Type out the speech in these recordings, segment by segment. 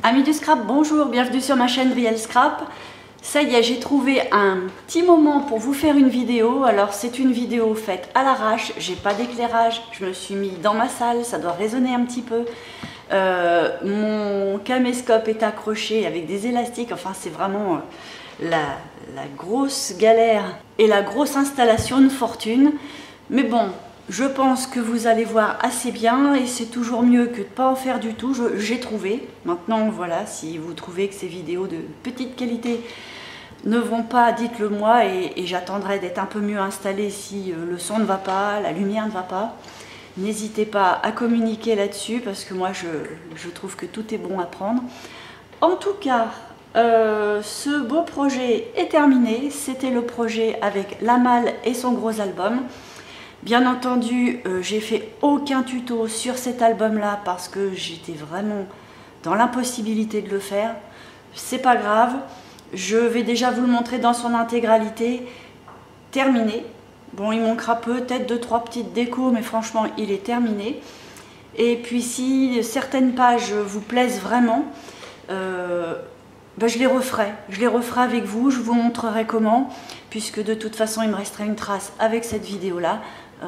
Amis du scrap, bonjour, bienvenue sur ma chaîne Brielle Scrap. Ça y est, j'ai trouvé un petit moment pour vous faire une vidéo. Alors c'est une vidéo faite à l'arrache, j'ai pas d'éclairage, je me suis mis dans ma salle, ça doit résonner un petit peu. Mon caméscope est accroché avec des élastiques, enfin c'est vraiment la grosse galère et la grosse installation de fortune. Mais bon, je pense que vous allez voir assez bien et c'est toujours mieux que de ne pas en faire du tout. J'ai trouvé. Maintenant, voilà, si vous trouvez que ces vidéos de petite qualité ne vont pas, dites-le moi et j'attendrai d'être un peu mieux installée si le son ne va pas, la lumière ne va pas. N'hésitez pas à communiquer là-dessus parce que moi, je trouve que tout est bon à prendre. En tout cas, ce beau projet est terminé. C'était le projet avec la malle et son gros album. Bien entendu, j'ai fait aucun tuto sur cet album-là parce que j'étais vraiment dans l'impossibilité de le faire. C'est pas grave, je vais déjà vous le montrer dans son intégralité. Terminé. Bon, il manquera peut-être 2-3 petites décos, mais franchement, il est terminé. Et puis, si certaines pages vous plaisent vraiment, je les referai. Je les referai avec vous, je vous montrerai comment, puisque de toute façon, il me resterait une trace avec cette vidéo-là.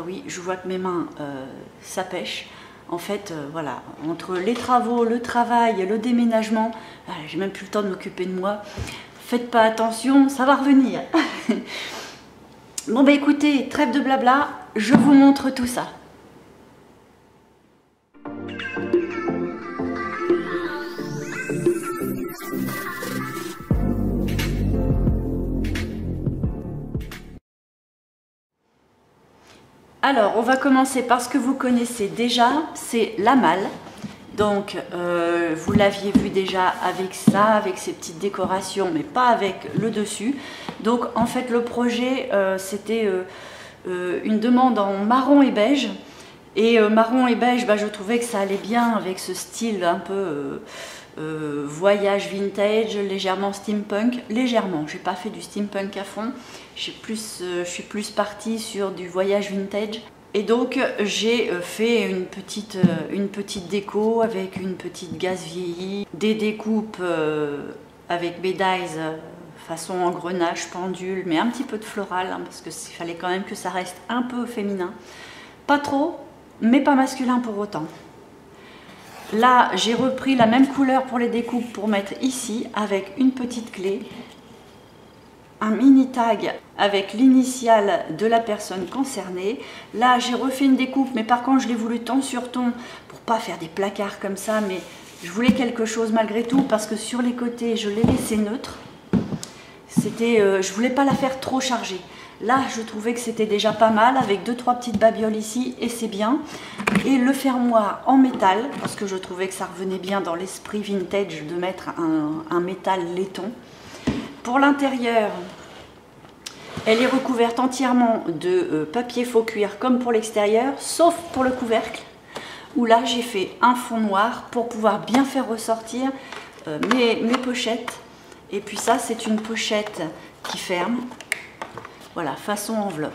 Oui, je vois que mes mains, ça pêche. En fait, voilà, entre les travaux, le travail, le déménagement, j'ai même plus le temps de m'occuper de moi. Faites pas attention, ça va revenir. Bon, bah écoutez, trêve de blabla, je vous montre tout ça. Alors, on va commencer par ce que vous connaissez déjà, c'est la malle. Donc, vous l'aviez vu déjà avec ça, avec ces petites décorations, mais pas avec le dessus. Donc, en fait, le projet, c'était une demande en marron et beige. Et marron et beige, je trouvais que ça allait bien avec ce style un peu voyage vintage, légèrement steampunk. Légèrement, je n'ai pas fait du steampunk à fond. Je suis plus partie sur du voyage vintage. Et donc j'ai fait une petite déco avec une petite gaze vieillie, des découpes avec médailles façon engrenage, pendule, mais un petit peu de floral, hein, parce qu'il fallait quand même que ça reste un peu féminin. Pas trop, mais pas masculin pour autant. Là, j'ai repris la même couleur pour les découpes pour mettre ici avec une petite clé, un mini tag avec l'initiale de la personne concernée. Là, j'ai refait une découpe, mais par contre, je l'ai voulu ton sur ton pour pas faire des placards comme ça, mais je voulais quelque chose malgré tout parce que sur les côtés, je l'ai laissé neutre. Je voulais pas la faire trop chargée. Là, je trouvais que c'était déjà pas mal avec 2-3 petites babioles ici et c'est bien. Et le fermoir en métal, parce que je trouvais que ça revenait bien dans l'esprit vintage de mettre un métal laiton. Pour l'intérieur, elle est recouverte entièrement de papier faux cuir comme pour l'extérieur, sauf pour le couvercle, où là j'ai fait un fond noir pour pouvoir bien faire ressortir mes pochettes. Et puis ça, c'est une pochette qui ferme. Voilà, façon enveloppe.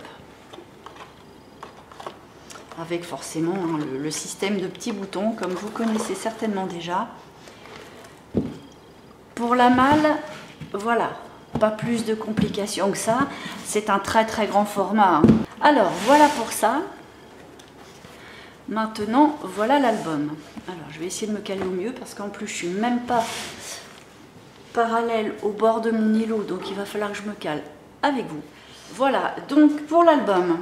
Avec forcément hein, le système de petits boutons, comme vous connaissez certainement déjà. Pour la malle, voilà, pas plus de complications que ça. C'est un très très grand format. Hein. Alors, voilà pour ça. Maintenant, voilà l'album. Alors, je vais essayer de me caler au mieux, parce qu'en plus, je suis même pas parallèle au bord de mon îlot, donc il va falloir que je me cale avec vous. Voilà, donc pour l'album,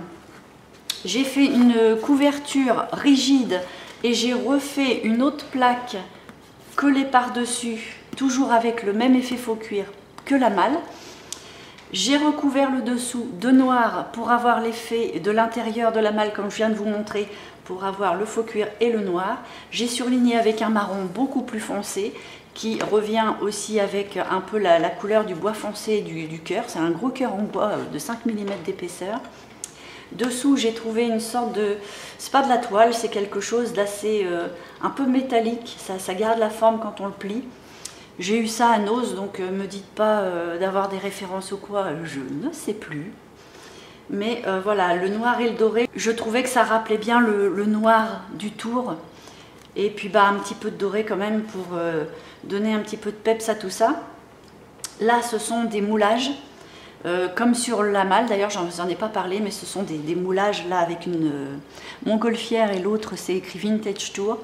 j'ai fait une couverture rigide et j'ai refait une autre plaque collée par-dessus, toujours avec le même effet faux cuir que la malle. J'ai recouvert le dessous de noir pour avoir l'effet de l'intérieur de la malle, comme je viens de vous montrer, pour avoir le faux cuir et le noir. J'ai surligné avec un marron beaucoup plus foncé, qui revient aussi avec un peu la couleur du bois foncé du cœur. C'est un gros cœur en bois de 5 mm d'épaisseur. Dessous, j'ai trouvé une sorte de... c'est pas de la toile, c'est quelque chose d'assez un peu métallique. Ça garde la forme quand on le plie. J'ai eu ça à Nose, donc me dites pas d'avoir des références ou quoi, je ne sais plus. Mais voilà, le noir et le doré, je trouvais que ça rappelait bien le noir du tour. Et puis bah, un petit peu de doré quand même pour donner un petit peu de peps à tout ça. Là, ce sont des moulages, comme sur la malle. D'ailleurs, j'en ai pas parlé, mais ce sont des moulages là avec une montgolfière et l'autre, c'est écrit Vintage Tour.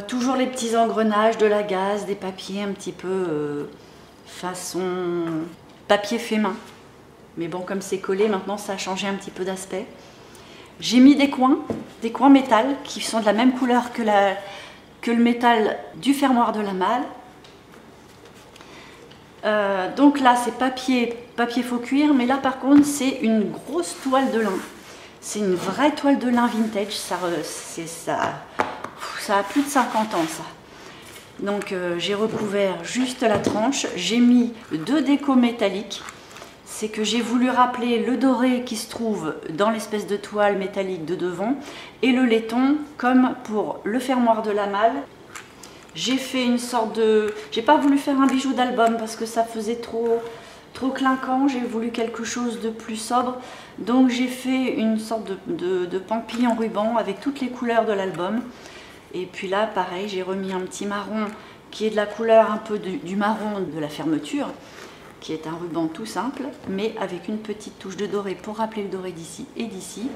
Toujours les petits engrenages, de la gaze, des papiers un petit peu façon papier fait main. Mais bon, comme c'est collé, maintenant ça a changé un petit peu d'aspect. J'ai mis des coins métal qui sont de la même couleur que le métal du fermoir de la malle. Donc là, c'est papier faux cuir, mais là par contre, c'est une grosse toile de lin. C'est une vraie toile de lin vintage, ça a plus de 50 ans ça. Donc j'ai recouvert juste la tranche, j'ai mis 2 décos métalliques. C'est que j'ai voulu rappeler le doré qui se trouve dans l'espèce de toile métallique de devant et le laiton comme pour le fermoir de la malle. J'ai fait une sorte de... J'ai pas voulu faire un bijou d'album parce que ça faisait trop clinquant. J'ai voulu quelque chose de plus sobre. Donc j'ai fait une sorte de pampille en ruban avec toutes les couleurs de l'album. Et puis là, pareil, j'ai remis un petit marron qui est de la couleur un peu du marron de la fermeture, qui est un ruban tout simple, mais avec une petite touche de doré pour rappeler le doré d'ici et d'ici,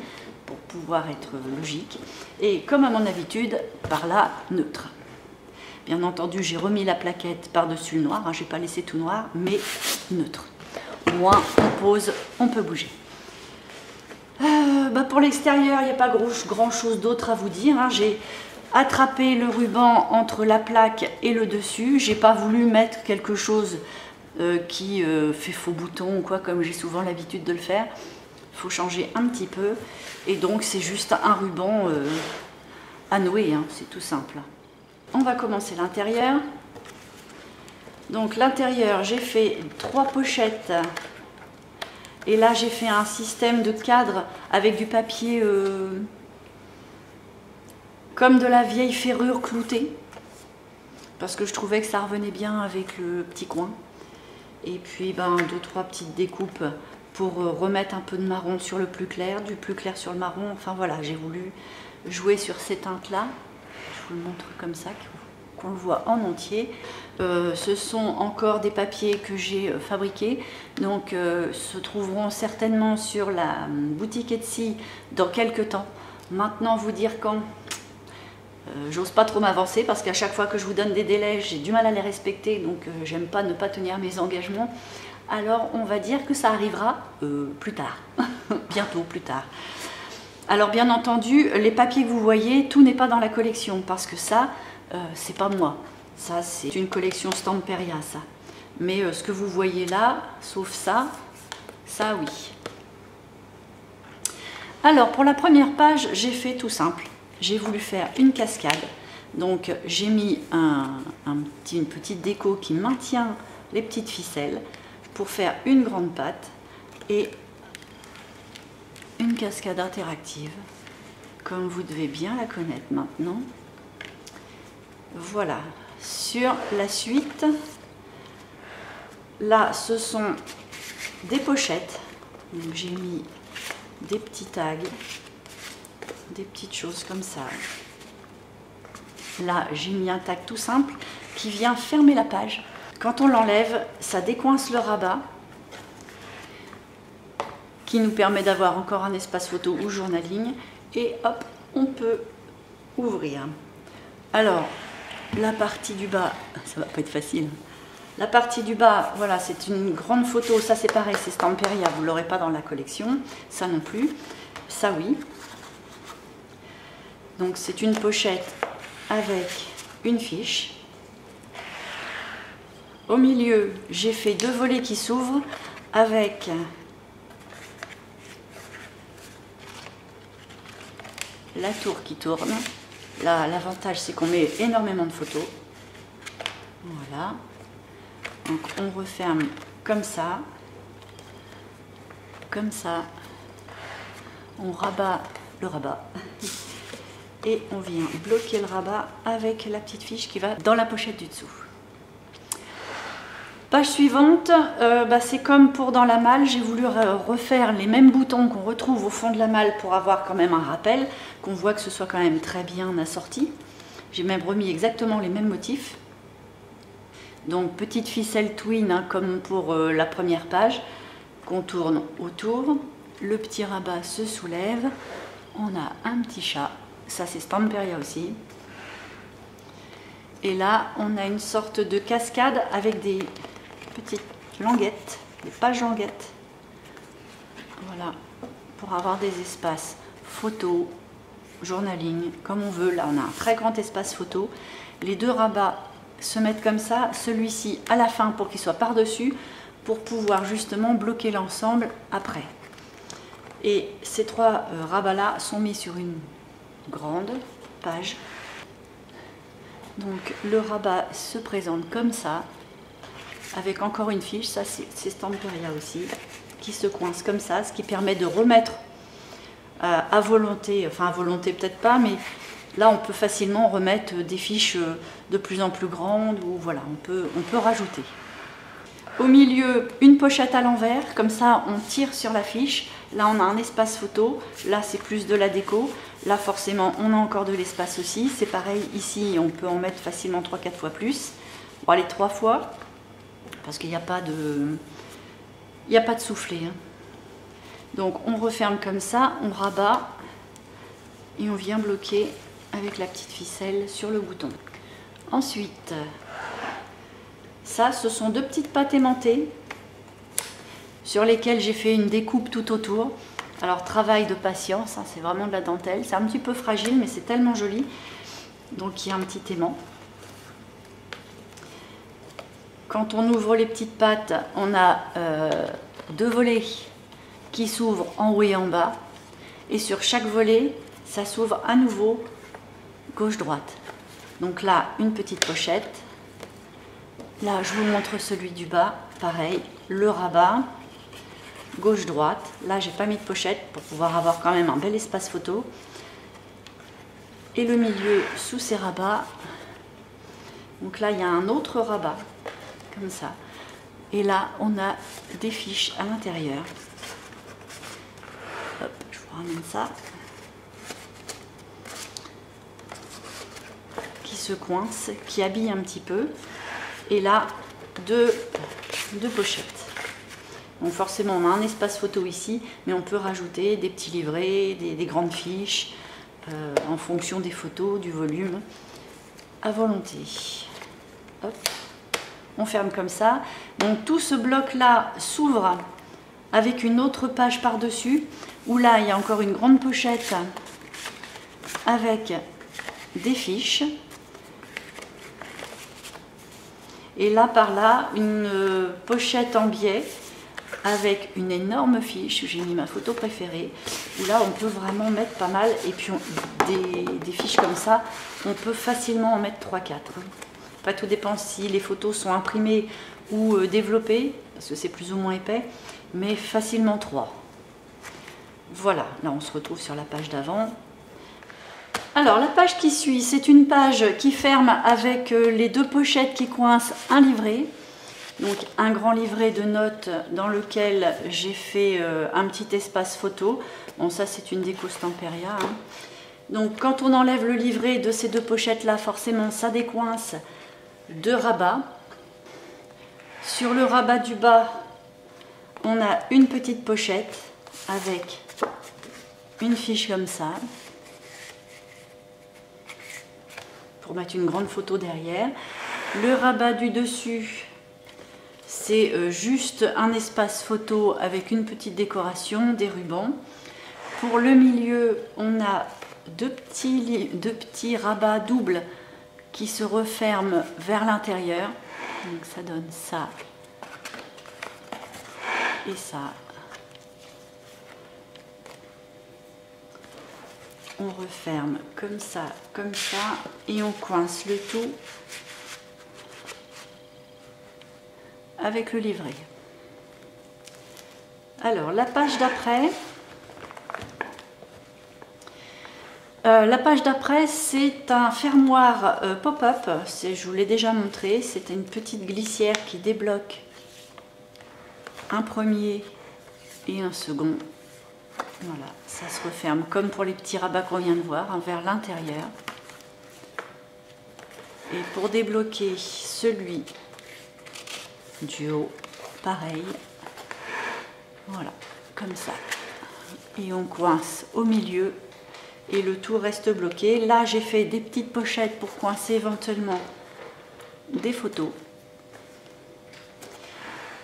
pour pouvoir être logique. Et comme à mon habitude, par là, neutre. Bien entendu, j'ai remis la plaquette par-dessus le noir, hein, je n'ai pas laissé tout noir, mais neutre. Au moins, on pose, on peut bouger. Pour l'extérieur, il n'y a pas grand-chose d'autre à vous dire. Hein. J'ai attrapé le ruban entre la plaque et le dessus. J'ai pas voulu mettre quelque chose qui fait faux bouton ou quoi, comme j'ai souvent l'habitude de le faire. Il faut changer un petit peu. Et donc, c'est juste un ruban à nouer, hein, c'est tout simple. On va commencer l'intérieur. Donc l'intérieur, j'ai fait 3 pochettes. Et là, j'ai fait un système de cadre avec du papier comme de la vieille ferrure cloutée. Parce que je trouvais que ça revenait bien avec le petit coin. Et puis 2-3 petites découpes pour remettre un peu de marron sur le plus clair, du plus clair sur le marron. Enfin voilà, j'ai voulu jouer sur ces teintes-là. Je vous le montre comme ça, qu'on le voit en entier. Ce sont encore des papiers que j'ai fabriqués, donc se trouveront certainement sur la boutique Etsy dans quelques temps. Maintenant, vous dire quand, j'ose pas trop m'avancer parce qu'à chaque fois que je vous donne des délais, j'ai du mal à les respecter, donc j'aime pas ne pas tenir mes engagements. Alors on va dire que ça arrivera plus tard, bientôt plus tard. Alors bien entendu, les papiers que vous voyez, tout n'est pas dans la collection parce que ça, c'est pas moi. Ça, c'est une collection Stamperia, ça. Mais ce que vous voyez là, sauf ça, ça oui. Alors pour la première page, j'ai fait tout simple. J'ai voulu faire une cascade. Donc j'ai mis une petite déco qui maintient les petites ficelles pour faire une grande patte et une cascade interactive, comme vous devez bien la connaître maintenant. Voilà, sur la suite, là ce sont des pochettes, donc j'ai mis des petits tags, des petites choses comme ça. Là j'ai mis un tag tout simple qui vient fermer la page. Quand on l'enlève, ça décoince le rabat, qui nous permet d'avoir encore un espace photo ou journaling, et hop, on peut ouvrir. Alors, la partie du bas, ça va pas être facile. La partie du bas, voilà, c'est une grande photo, ça c'est pareil, c'est Stamperia, vous l'aurez pas dans la collection, ça non plus, ça oui. Donc c'est une pochette avec une fiche. Au milieu, j'ai fait 2 volets qui s'ouvrent avec la tour qui tourne. Là, l'avantage, c'est qu'on met énormément de photos. Voilà. Donc, on referme comme ça. Comme ça. On rabat le rabat. Et on vient bloquer le rabat avec la petite fiche qui va dans la pochette du dessous. Page suivante, c'est comme pour dans la malle, j'ai voulu refaire les mêmes boutons qu'on retrouve au fond de la malle pour avoir quand même un rappel, qu'on voit que ce soit quand même très bien assorti. J'ai même remis exactement les mêmes motifs. Donc petite ficelle twin, hein, comme pour la première page, qu'on tourne autour. Le petit rabat se soulève. On a un petit chat. Ça, c'est Stamperia aussi. Et là, on a une sorte de cascade avec des petites languettes, des pages languettes. Voilà, pour avoir des espaces photo, journaling, comme on veut. Là, on a un très grand espace photo. Les deux rabats se mettent comme ça, celui-ci à la fin pour qu'il soit par-dessus, pour pouvoir justement bloquer l'ensemble après. Et ces trois rabats-là sont mis sur une grande page. Donc le rabat se présente comme ça, avec encore une fiche, ça c'est Stamperia aussi, qui se coince comme ça, ce qui permet de remettre à volonté, enfin à volonté peut-être pas, mais là on peut facilement remettre des fiches de plus en plus grandes, ou voilà, on peut rajouter. Au milieu, une pochette à l'envers, comme ça on tire sur la fiche. Là on a un espace photo, là c'est plus de la déco, là forcément on a encore de l'espace aussi. C'est pareil, ici on peut en mettre facilement 3-4 fois plus. Bon allez, 3 fois, parce qu'il n'y a pas de soufflet. Hein. Donc on referme comme ça, on rabat et on vient bloquer avec la petite ficelle sur le bouton. Ensuite, ça ce sont deux petites pâtes aimantées sur lesquelles j'ai fait une découpe tout autour. Alors travail de patience, hein, c'est vraiment de la dentelle, c'est un petit peu fragile mais c'est tellement joli. Donc il y a un petit aimant. Quand on ouvre les petites pattes, on a deux volets qui s'ouvrent en haut et en bas. Et sur chaque volet, ça s'ouvre à nouveau gauche-droite. Donc là, une petite pochette. Là, je vous montre celui du bas. Pareil, le rabat, gauche-droite. Là, j'ai pas mis de pochette pour pouvoir avoir quand même un bel espace photo. Et le milieu sous ces rabats. Donc là, il y a un autre rabat, comme ça. Et là, on a des fiches à l'intérieur. Hop, je vous ramène ça. Qui se coince, qui habille un petit peu. Et là, deux pochettes. Donc forcément, on a un espace photo ici, mais on peut rajouter des petits livrets, des grandes fiches, en fonction des photos, du volume, à volonté. Hop. On ferme comme ça. Donc tout ce bloc-là s'ouvre avec une autre page par-dessus, où là, il y a encore une grande pochette avec des fiches. Et là, par là, une pochette en biais avec une énorme fiche. J'ai mis ma photo préférée, où là, on peut vraiment mettre pas mal. Et puis, des fiches comme ça, on peut facilement en mettre 3-4. Après, tout dépend si les photos sont imprimées ou développées, parce que c'est plus ou moins épais, mais facilement 3. Voilà, là, on se retrouve sur la page d'avant. Alors, la page qui suit, c'est une page qui ferme avec les deux pochettes qui coincent un livret. Donc, un grand livret de notes dans lequel j'ai fait un petit espace photo. Bon, ça, c'est une déco Stamperia. Hein. Donc, quand on enlève le livret de ces deux pochettes-là, forcément, ça décoince deux rabats. Sur le rabat du bas, on a une petite pochette avec une fiche comme ça. Pour mettre une grande photo derrière. Le rabat du dessus, c'est juste un espace photo avec une petite décoration, des rubans. Pour le milieu, on a deux petits rabats doubles qui se referment vers l'intérieur. Donc ça donne ça et ça. On referme comme ça, et on coince le tout avec le livret. Alors, la page d'après, c'est un fermoir pop-up. Je vous l'ai déjà montré. C'est une petite glissière qui débloque un premier et un second. Voilà, ça se referme comme pour les petits rabats qu'on vient de voir, hein, vers l'intérieur. Et pour débloquer celui du haut, pareil, voilà, comme ça. Et on coince au milieu et le tout reste bloqué. Là, j'ai fait des petites pochettes pour coincer éventuellement des photos.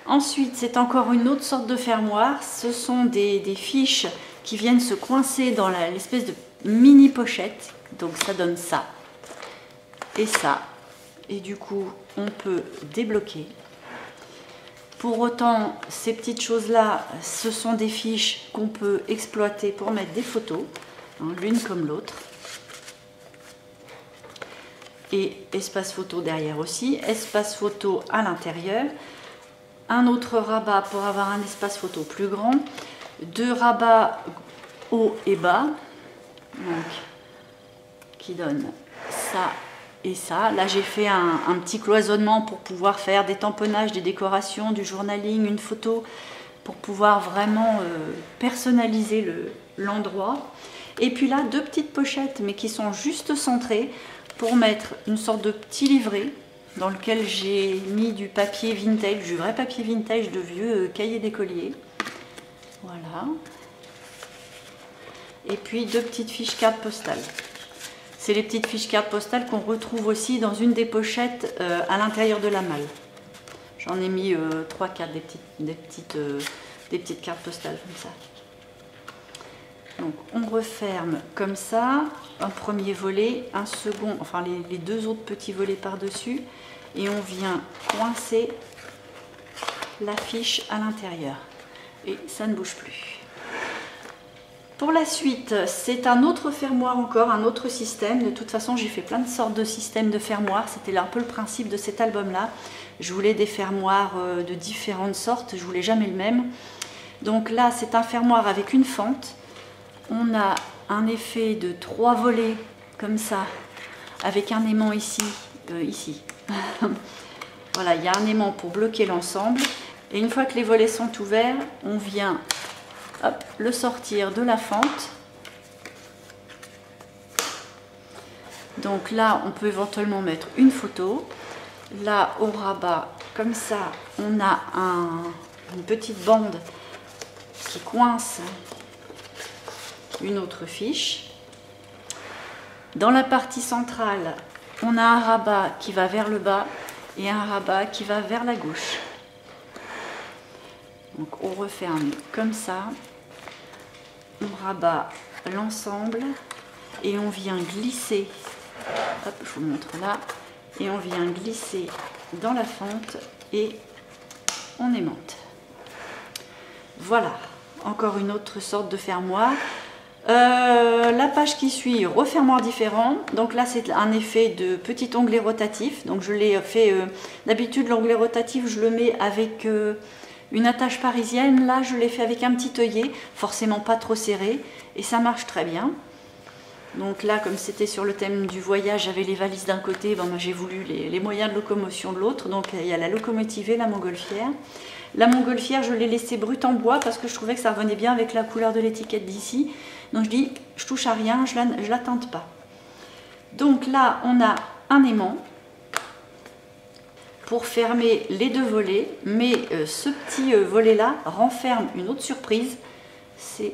Ensuite, c'est encore une autre sorte de fermoir. Ce sont des fiches qui viennent se coincer dans l'espèce de mini pochette. Donc ça donne ça et ça. Et du coup, on peut débloquer. Pour autant, ces petites choses-là, ce sont des fiches qu'on peut exploiter pour mettre des photos, hein, l'une comme l'autre. Et espace photo derrière aussi, espace photo à l'intérieur. Un autre rabat pour avoir un espace photo plus grand. 2 rabats haut et bas, donc, qui donnent ça et ça. Là, j'ai fait un petit cloisonnement pour pouvoir faire des tamponnages, des décorations, du journaling, une photo, pour pouvoir vraiment personnaliser l'endroit. Et puis là, 2 petites pochettes, mais qui sont juste centrées, pour mettre une sorte de petit livret dans lequel j'ai mis du papier vintage, du vrai papier vintage de vieux cahiers d'écolier. Voilà. Et puis 2 petites fiches cartes postales. C'est les petites fiches cartes postales qu'on retrouve aussi dans une des pochettes à l'intérieur de la malle. J'en ai mis 3-4 des petites cartes postales comme ça. Donc on referme comme ça, un premier volet, un second, enfin les 2 autres petits volets par-dessus, et on vient coincer la fiche à l'intérieur. Et ça ne bouge plus. Pour la suite, c'est un autre fermoir encore, un autre système. De toute façon, j'ai fait plein de sortes de systèmes de fermoirs. C'était un peu le principe de cet album-là. Je voulais des fermoirs de différentes sortes, je voulais jamais le même. Donc là, c'est un fermoir avec une fente. On a un effet de 3 volets, comme ça, avec un aimant ici. Voilà, il y a un aimant pour bloquer l'ensemble. Et une fois que les volets sont ouverts, on vient hop, le sortir de la fente. Donc là, on peut éventuellement mettre une photo. Là, au rabat, comme ça, on a une petite bande qui coince une autre fiche. Dans la partie centrale, on a un rabat qui va vers le bas et un rabat qui va vers la gauche. Donc on referme comme ça, on rabat l'ensemble et on vient glisser, hop, je vous montre là, et on vient glisser dans la fente et on aimante. Voilà, encore une autre sorte de fermoir. La page qui suit, refermoir différent. Donc là, c'est un effet de petit onglet rotatif. Donc je l'ai fait, d'habitude, l'onglet rotatif, je le mets avec une attache parisienne. Là, je l'ai fait avec un petit œillet, forcément pas trop serré. Et ça marche très bien. Donc là, comme c'était sur le thème du voyage, j'avais les valises d'un côté, ben, moi j'ai voulu les moyens de locomotion de l'autre. Donc il y a la locomotive et la montgolfière. La montgolfière, je l'ai laissée brute en bois parce que je trouvais que ça revenait bien avec la couleur de l'étiquette d'ici. Donc je dis, je touche à rien, je la teinte pas. Donc là, on a un aimant pour fermer les 2 volets, mais ce petit volet-là renferme une autre surprise, c'est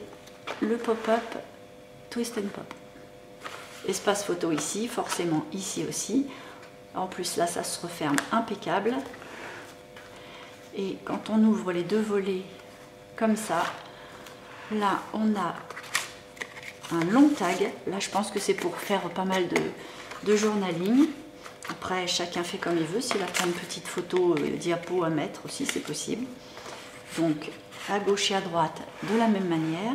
le pop-up Twist and Pop. Espace photo ici, forcément ici aussi. En plus là, ça se referme impeccable. Et quand on ouvre les 2 volets comme ça, là on a un long tag. Là je pense que c'est pour faire pas mal de journaling. Après chacun fait comme il veut. S'il a plein de petites photos diapos à mettre aussi, c'est possible. Donc à gauche et à droite de la même manière.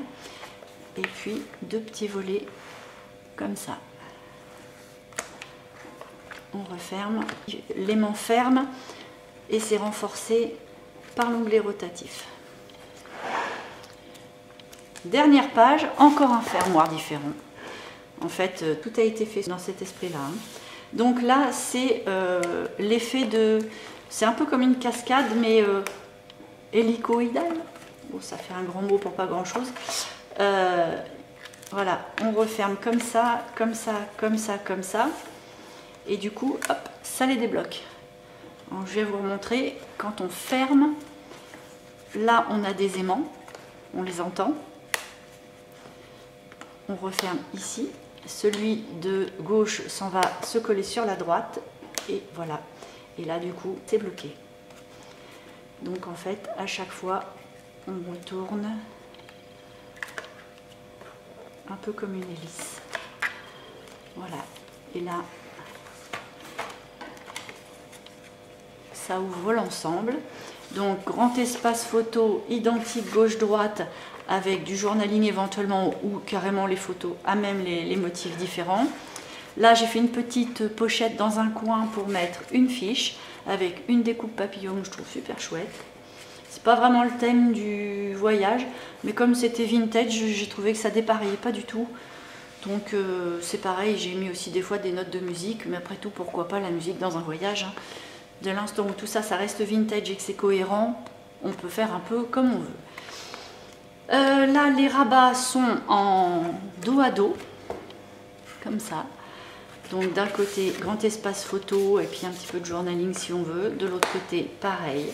Et puis 2 petits volets comme ça. On referme. L'aimant ferme et c'est renforcé par l'onglet rotatif. Dernière page, encore un fermoir différent. En fait, tout a été fait dans cet esprit-là. Donc là, c'est l'effet de... C'est un peu comme une cascade, mais hélicoïdale. Bon, ça fait un grand mot pour pas grand-chose. Voilà, on referme comme ça, comme ça, comme ça, comme ça. et du coup, hop, ça les débloque. Donc, je vais vous montrer, quand on ferme, là on a des aimants, on les entend. On referme ici, celui de gauche s'en va se coller sur la droite, et voilà. Et là du coup, c'est bloqué. Donc en fait, à chaque fois, on retourne un peu comme une hélice. Voilà. Et là, ça ouvre l'ensemble. Donc grand espace photo identique gauche-droite avec du journaling éventuellement ou carrément les photos à même les motifs différents. Là j'ai fait une petite pochette dans un coin pour mettre une fiche avec une découpe papillon que je trouve super chouette. C'est pas vraiment le thème du voyage, mais comme c'était vintage, j'ai trouvé que ça dépareillait pas du tout. Donc c'est pareil, j'ai mis aussi des fois des notes de musique, mais après tout pourquoi pas la musique dans un voyage, hein. De l'instant où tout ça, ça reste vintage et que c'est cohérent, on peut faire un peu comme on veut. Là, les rabats sont en dos à dos, comme ça. Donc d'un côté, grand espace photo et puis un petit peu de journaling si on veut. De l'autre côté, pareil.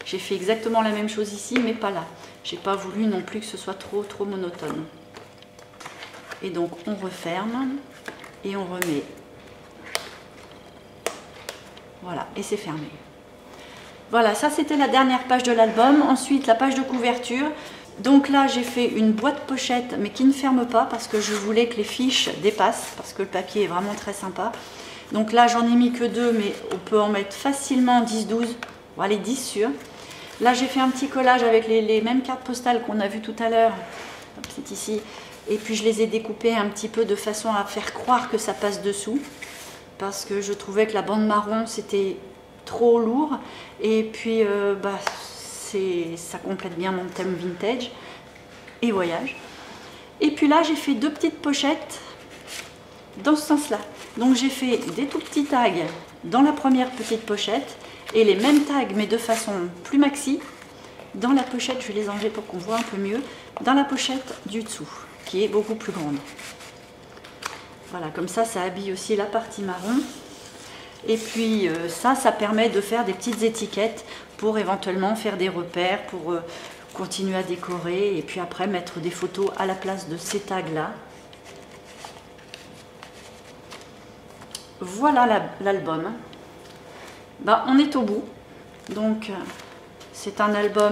J'ai fait exactement la même chose ici, mais pas là. J'ai pas voulu non plus que ce soit trop monotone. Et donc on referme et on remet. Voilà, et c'est fermé. Voilà, ça c'était la dernière page de l'album. Ensuite, la page de couverture. Donc là, j'ai fait une boîte pochette, mais qui ne ferme pas parce que je voulais que les fiches dépassent, parce que le papier est vraiment très sympa. Donc là, j'en ai mis que 2, mais on peut en mettre facilement 10-12. On va aller 10 sûrs. Là, j'ai fait un petit collage avec les mêmes cartes postales qu'on a vues tout à l'heure. C'est ici. Et puis, je les ai découpées un petit peu de façon à faire croire que ça passe dessous. Parce que je trouvais que la bande marron c'était trop lourd et puis ça complète bien mon thème vintage et voyage. Et puis là j'ai fait 2 petites pochettes dans ce sens là. Donc j'ai fait des tout petits tags dans la première petite pochette et les mêmes tags mais de façon plus maxi dans la pochette, je vais les enlever pour qu'on voit un peu mieux, dans la pochette du dessous qui est beaucoup plus grande. Voilà, comme ça, ça habille aussi la partie marron. Et puis ça permet de faire des petites étiquettes pour éventuellement faire des repères, pour continuer à décorer et puis après mettre des photos à la place de ces tags-là. Voilà l'album. On est au bout. Donc, c'est un album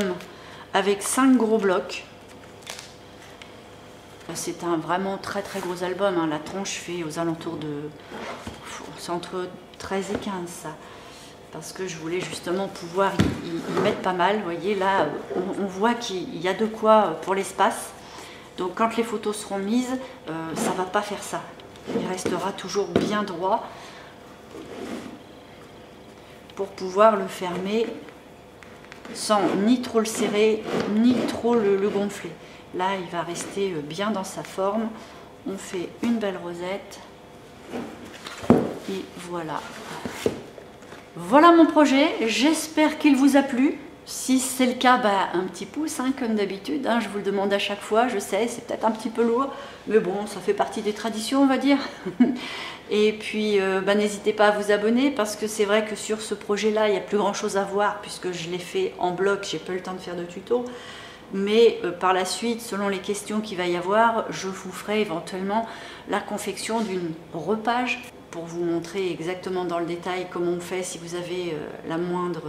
avec 5 gros blocs. C'est un vraiment très gros album, hein. La tronche fait aux alentours de... C'est entre 13 et 15 ça. Parce que je voulais justement pouvoir y mettre pas mal. Vous voyez là, on voit qu'il y a de quoi pour l'espace. Donc quand les photos seront mises, ça ne va pas faire ça. Il restera toujours bien droit pour pouvoir le fermer sans ni trop le serrer, ni trop le gonfler. Là, il va rester bien dans sa forme. On fait une belle rosette. Et voilà. Voilà mon projet. J'espère qu'il vous a plu. Si c'est le cas, un petit pouce, hein, comme d'habitude. Hein, je vous le demande à chaque fois. Je sais, c'est peut-être un petit peu lourd. Mais bon, ça fait partie des traditions, on va dire. Et puis, n'hésitez pas à vous abonner parce que c'est vrai que sur ce projet-là, il n'y a plus grand-chose à voir puisque je l'ai fait en bloc. J'ai pas eu le temps de faire de tuto. Mais par la suite, selon les questions qu'il va y avoir, je vous ferai éventuellement la confection d'une repage pour vous montrer exactement dans le détail comment on fait si vous avez la moindre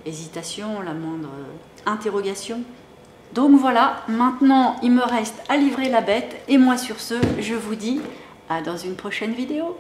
hésitation, la moindre interrogation. Donc voilà, maintenant il me reste à livrer la bête et moi sur ce, je vous dis à dans une prochaine vidéo.